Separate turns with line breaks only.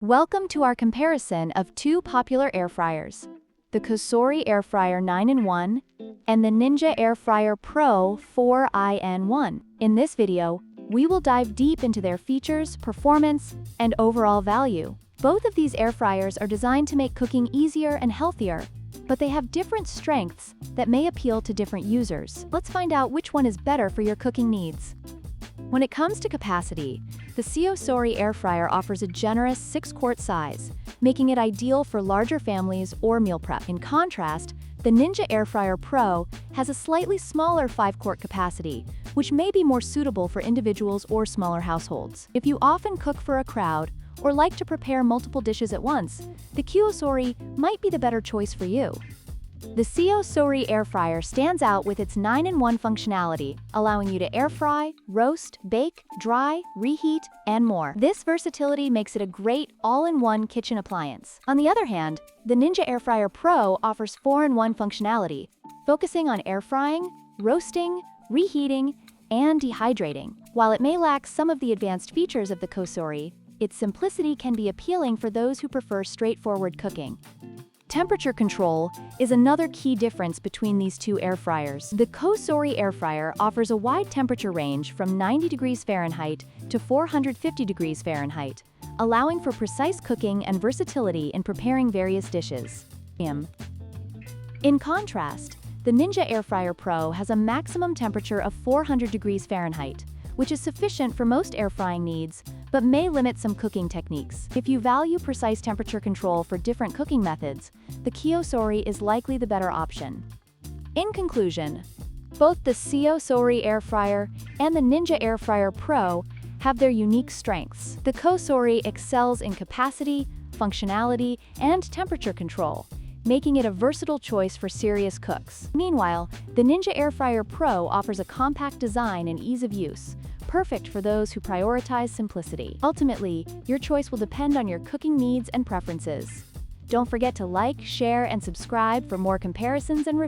Welcome to our comparison of two popular air fryers, the COSORI Air Fryer 9-in-1 and the Ninja Air Fryer Pro 4-in-1. In this video, we will dive deep into their features, performance, and overall value. Both of these air fryers are designed to make cooking easier and healthier, but they have different strengths that may appeal to different users. Let's find out which one is better for your cooking needs. When it comes to capacity, the COSORI Air Fryer offers a generous 6-quart size, making it ideal for larger families or meal prep. In contrast, the Ninja Air Fryer Pro has a slightly smaller 5-quart capacity, which may be more suitable for individuals or smaller households. If you often cook for a crowd or like to prepare multiple dishes at once, the COSORI might be the better choice for you. The COSORI Air Fryer stands out with its 9-in-1 functionality, allowing you to air fry, roast, bake, dry, reheat, and more. This versatility makes it a great all-in-one kitchen appliance. On the other hand, the Ninja Air Fryer Pro offers 4-in-1 functionality, focusing on air frying, roasting, reheating, and dehydrating. While it may lack some of the advanced features of the COSORI, its simplicity can be appealing for those who prefer straightforward cooking. Temperature control is another key difference between these two air fryers. The COSORI Air Fryer offers a wide temperature range from 90 degrees Fahrenheit to 450 degrees Fahrenheit, allowing for precise cooking and versatility in preparing various dishes. In contrast, the Ninja Air Fryer Pro has a maximum temperature of 400 degrees Fahrenheit, which is sufficient for most air frying needs, but may limit some cooking techniques. If you value precise temperature control for different cooking methods, the COSORI is likely the better option. In conclusion, both the COSORI Air Fryer and the Ninja Air Fryer Pro have their unique strengths. The COSORI excels in capacity, functionality, and temperature control, making it a versatile choice for serious cooks. Meanwhile, the Ninja Air Fryer Pro offers a compact design and ease of use, perfect for those who prioritize simplicity. Ultimately, your choice will depend on your cooking needs and preferences. Don't forget to like, share, and subscribe for more comparisons and reviews.